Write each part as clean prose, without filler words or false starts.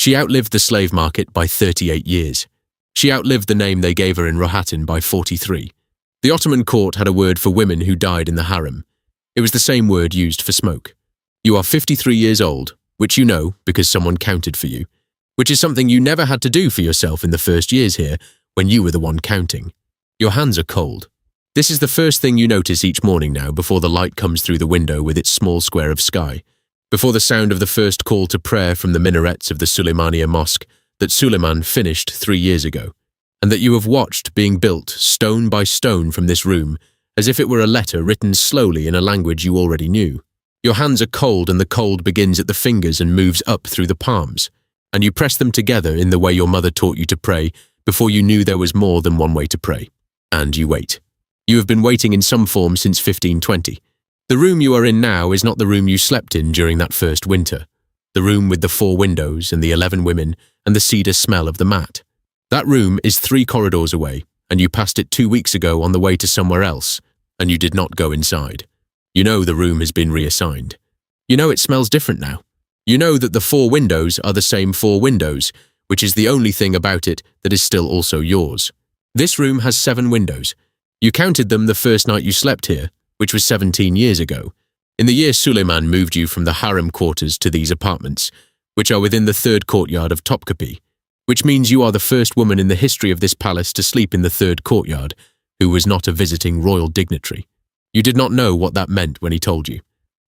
She outlived the slave market by 38 years. She outlived the name they gave her in Rohatyn by 43. The Ottoman court had a word for women who died in the harem. It was the same word used for smoke. You are 53 years old, which you know because someone counted for you, which is something you never had to do for yourself in the first years here when you were the one counting. Your hands are cold. This is the first thing you notice each morning now before the light comes through the window with its small square of sky, before the sound of the first call to prayer from the minarets of the Suleymaniye mosque that Suleiman finished 3 years ago, and that you have watched being built stone by stone from this room as if it were a letter written slowly in a language you already knew. Your hands are cold and the cold begins at the fingers and moves up through the palms, and you press them together in the way your mother taught you to pray before you knew there was more than one way to pray. And you wait. You have been waiting in some form since 1520. The room you are in now is not the room you slept in during that first winter. The room with the 4 windows and the 11 women and the cedar smell of the mat. That room is 3 corridors away, and you passed it 2 weeks ago on the way to somewhere else, and you did not go inside. You know the room has been reassigned. You know it smells different now. You know that the 4 windows are the same 4 windows, which is the only thing about it that is still also yours. This room has 7 windows. You counted them the first night you slept here, which was 17 years ago, in the year Suleiman moved you from the harem quarters to these apartments, which are within the third courtyard of Topkapi, which means you are the first woman in the history of this palace to sleep in the third courtyard who was not a visiting royal dignitary. You did not know what that meant when he told you.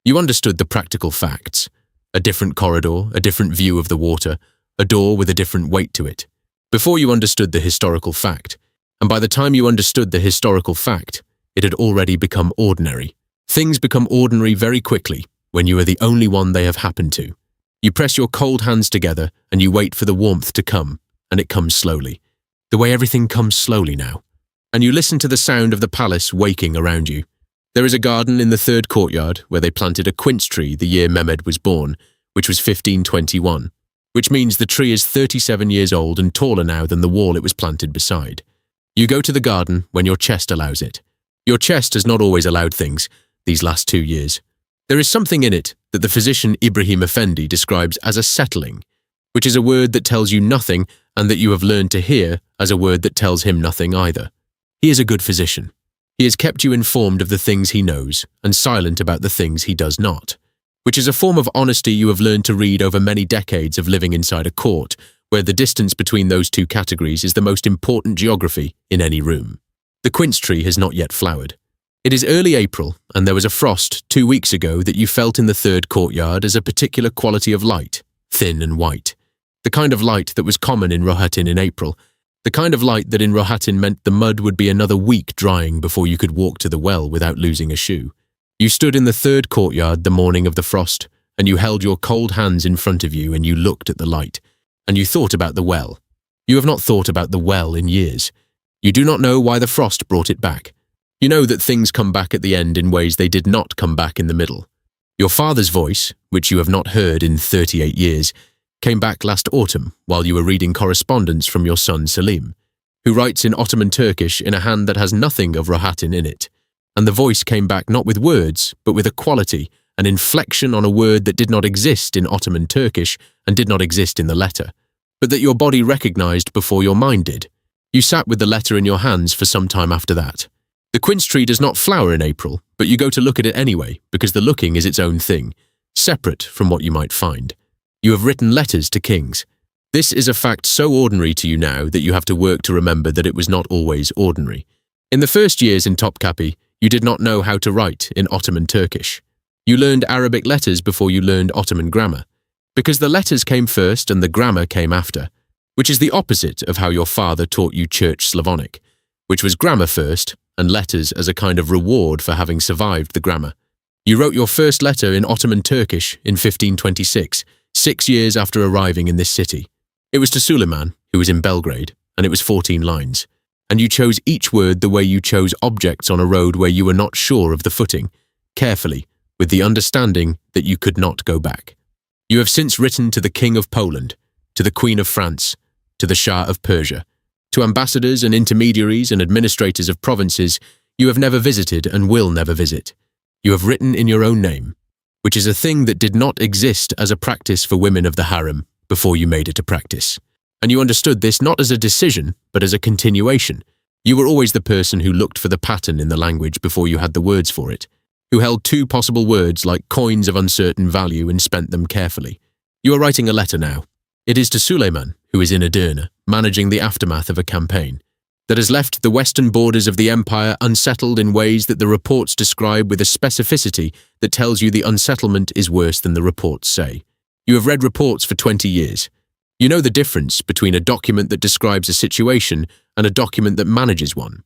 You understood the practical facts. A different corridor, a different view of the water, a door with a different weight to it, before you understood the historical fact. And by the time you understood the historical fact, it had already become ordinary. Things become ordinary very quickly when you are the only one they have happened to. You press your cold hands together and you wait for the warmth to come, and it comes slowly, the way everything comes slowly now. And you listen to the sound of the palace waking around you. There is a garden in the third courtyard where they planted a quince tree the year Mehmed was born, which was 1521, which means the tree is 37 years old and taller now than the wall it was planted beside. You go to the garden when your chest allows it. Your chest has not always allowed things these last 2 years. There is something in it that the physician Ibrahim Effendi describes as a settling, which is a word that tells you nothing and that you have learned to hear as a word that tells him nothing either. He is a good physician. He has kept you informed of the things he knows and silent about the things he does not, which is a form of honesty you have learned to read over many decades of living inside a court, where the distance between those 2 categories is the most important geography in any room. The quince tree has not yet flowered. It is early April, and there was a frost 2 weeks ago that you felt in the third courtyard as a particular quality of light, thin and white. The kind of light that was common in Rohatyn in April, the kind of light that in Rohatyn meant the mud would be another week drying before you could walk to the well without losing a shoe. You stood in the third courtyard the morning of the frost, and you held your cold hands in front of you and you looked at the light, and you thought about the well. You have not thought about the well in years. You do not know why the frost brought it back. You know that things come back at the end in ways they did not come back in the middle. Your father's voice, which you have not heard in 38 years, came back last autumn while you were reading correspondence from your son Selim, who writes in Ottoman Turkish in a hand that has nothing of Rohatyn in it. And the voice came back not with words, but with a quality, an inflection on a word that did not exist in Ottoman Turkish and did not exist in the letter, but that your body recognized before your mind did. You sat with the letter in your hands for some time after that. The quince tree does not flower in April, but you go to look at it anyway, because the looking is its own thing, separate from what you might find. You have written letters to kings. This is a fact so ordinary to you now that you have to work to remember that it was not always ordinary. In the first years in Topkapi, you did not know how to write in Ottoman Turkish. You learned Arabic letters before you learned Ottoman grammar, because the letters came first and the grammar came after, which is the opposite of how your father taught you Church Slavonic, which was grammar first and letters as a kind of reward for having survived the grammar. You wrote your first letter in Ottoman Turkish in 1526, 6 years after arriving in this city. It was to Suleiman, who was in Belgrade, and it was 14 lines. And you chose each word the way you chose objects on a road where you were not sure of the footing, carefully, with the understanding that you could not go back. You have since written to the King of Poland, to the Queen of France, to the Shah of Persia, to ambassadors and intermediaries and administrators of provinces you have never visited and will never visit. You have written in your own name, which is a thing that did not exist as a practice for women of the harem before you made it a practice. And you understood this not as a decision, but as a continuation. You were always the person who looked for the pattern in the language before you had the words for it, who held two possible words like coins of uncertain value and spent them carefully. You are writing a letter now. It is to Suleiman, who is in Edirne, managing the aftermath of a campaign that has left the western borders of the empire unsettled in ways that the reports describe with a specificity that tells you the unsettlement is worse than the reports say. You have read reports for 20 years. You know the difference between a document that describes a situation and a document that manages one.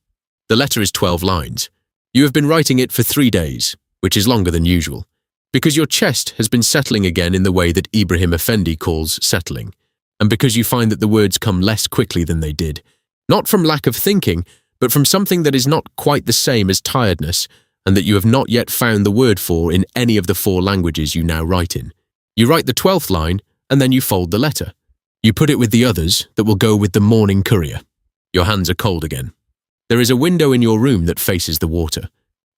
The letter is 12 lines. You have been writing it for 3 days, which is longer than usual, because your chest has been settling again in the way that Ibrahim Effendi calls settling, and because you find that the words come less quickly than they did, not from lack of thinking, but from something that is not quite the same as tiredness, and that you have not yet found the word for in any of the 4 languages you now write in. You write the 12th line, and then you fold the letter. You put it with the others that will go with the morning courier. Your hands are cold again. There is a window in your room that faces the water.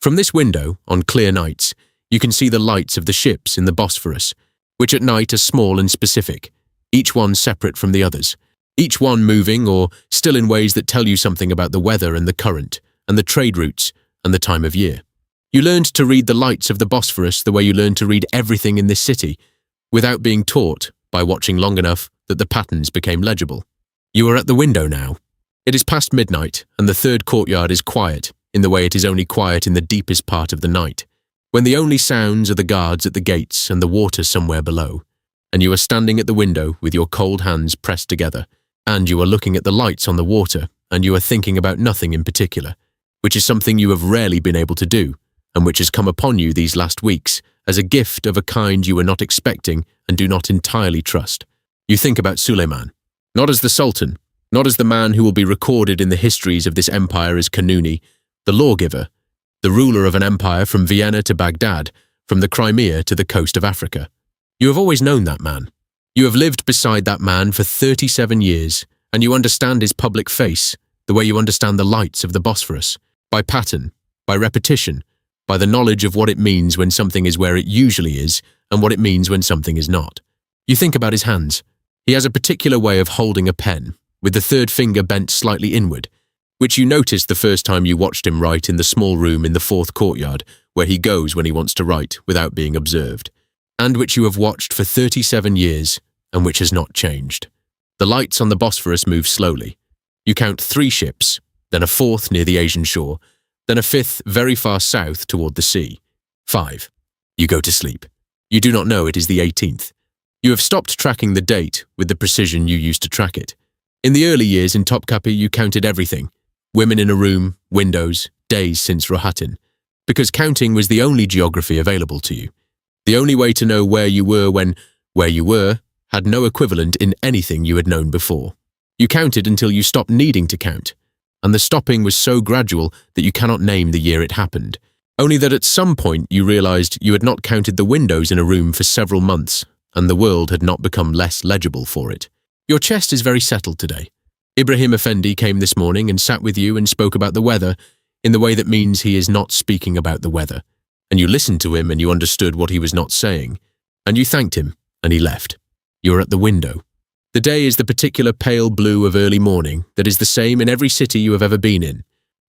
From this window, on clear nights, you can see the lights of the ships in the Bosphorus, which at night are small and specific, each one separate from the others, each one moving or still in ways that tell you something about the weather and the current, and the trade routes, and the time of year. You learned to read the lights of the Bosphorus the way you learned to read everything in this city, without being taught, by watching long enough that the patterns became legible. You are at the window now. It is past midnight, and the third courtyard is quiet, in the way it is only quiet in the deepest part of the night, when the only sounds are the guards at the gates and the water somewhere below, and you are standing at the window with your cold hands pressed together, and you are looking at the lights on the water, and you are thinking about nothing in particular, which is something you have rarely been able to do, and which has come upon you these last weeks as a gift of a kind you were not expecting and do not entirely trust. You think about Suleiman, not as the Sultan, not as the man who will be recorded in the histories of this empire as Kanuni, the lawgiver, the ruler of an empire from Vienna to Baghdad, from the Crimea to the coast of Africa. You have always known that man. You have lived beside that man for 37 years, and you understand his public face, the way you understand the lights of the Bosphorus, by pattern, by repetition, by the knowledge of what it means when something is where it usually is and what it means when something is not. You think about his hands. He has a particular way of holding a pen, with the third finger bent slightly inward, which you noticed the first time you watched him write in the small room in the fourth courtyard, where he goes when he wants to write without being observed, and which you have watched for 37 years and which has not changed. The lights on the Bosphorus move slowly. You count 3 ships, then a 4th near the Asian shore, then a 5th very far south toward the sea. 5. You go to sleep. You do not know it is the 18th. You have stopped tracking the date with the precision you used to track it. In the early years in Topkapi, you counted everything. Women in a room, windows, days since Roxelana, because counting was the only geography available to you. The only way to know where you were when where you were had no equivalent in anything you had known before. You counted until you stopped needing to count, and the stopping was so gradual that you cannot name the year it happened, only that at some point you realized you had not counted the windows in a room for several months, and the world had not become less legible for it. Your chest is very settled today. Ibrahim Effendi came this morning and sat with you and spoke about the weather in the way that means he is not speaking about the weather, and you listened to him and you understood what he was not saying, and you thanked him, and he left. You are at the window. The day is the particular pale blue of early morning that is the same in every city you have ever been in,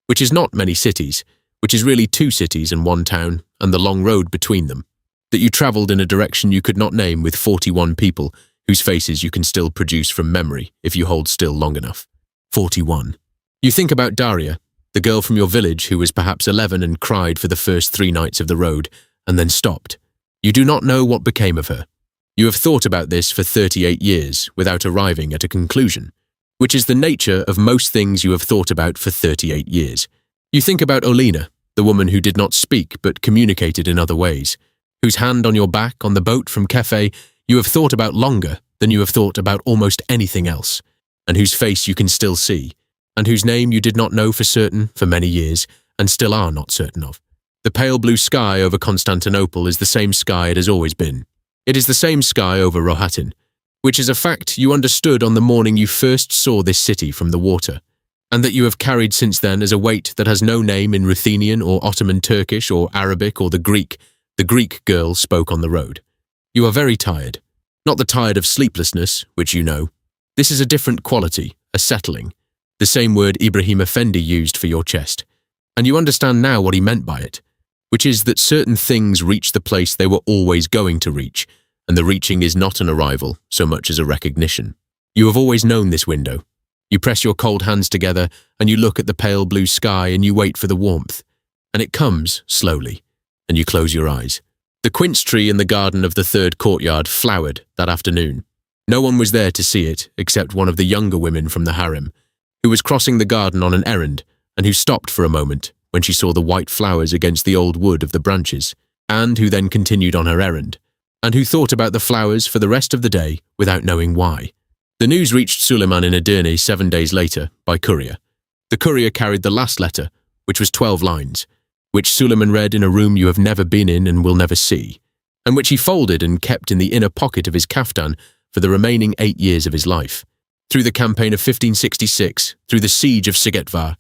which is not many cities, which is really 2 cities and 1 town, and the long road between them, that you travelled in a direction you could not name with 41 people whose faces you can still produce from memory if you hold still long enough. 41. You think about Daria, the girl from your village who was perhaps 11 and cried for the first 3 nights of the road, and then stopped. You do not know what became of her. You have thought about this for 38 years without arriving at a conclusion, which is the nature of most things you have thought about for 38 years. You think about Olena, the woman who did not speak but communicated in other ways, whose hand on your back on the boat from Kefe you have thought about longer than you have thought about almost anything else, and whose face you can still see, and whose name you did not know for certain for many years and still are not certain of. The pale blue sky over Constantinople is the same sky it has always been. It is the same sky over Roxelana, which is a fact you understood on the morning you first saw this city from the water, and that you have carried since then as a weight that has no name in Ruthenian or Ottoman Turkish or Arabic or the Greek girl spoke on the road. You are very tired. Not the tired of sleeplessness, which you know. This is a different quality, a settling, the same word Ibrahim Effendi used for your chest. And you understand now what he meant by it, which is that certain things reach the place they were always going to reach, and the reaching is not an arrival so much as a recognition. You have always known this window. You press your cold hands together and you look at the pale blue sky and you wait for the warmth. And it comes slowly, and you close your eyes. The quince tree in the garden of the Third Courtyard flowered that afternoon. No one was there to see it except one of the younger women from the harem, who was crossing the garden on an errand and who stopped for a moment when she saw the white flowers against the old wood of the branches, and who then continued on her errand, and who thought about the flowers for the rest of the day without knowing why. The news reached Suleiman in Edirne 7 days later by courier. The courier carried the last letter, which was 12 lines, which Suleiman read in a room you have never been in and will never see, and which he folded and kept in the inner pocket of his kaftan for the remaining 8 years of his life, through the campaign of 1566, through the siege of Szigetvár,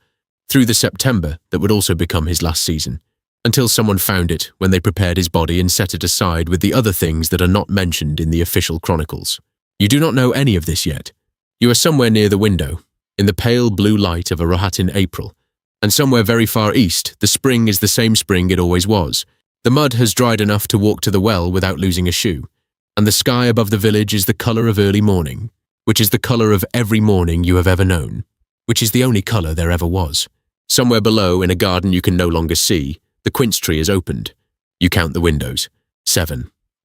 through the September that would also become his last season, until someone found it when they prepared his body and set it aside with the other things that are not mentioned in the official chronicles. You do not know any of this yet. You are somewhere near the window, in the pale blue light of a Roxelana April, and somewhere very far east, the spring is the same spring it always was. The mud has dried enough to walk to the well without losing a shoe, and the sky above the village is the colour of early morning, which is the colour of every morning you have ever known, which is the only colour there ever was. Somewhere below, in a garden you can no longer see, the quince tree is opened. You count the windows. 7.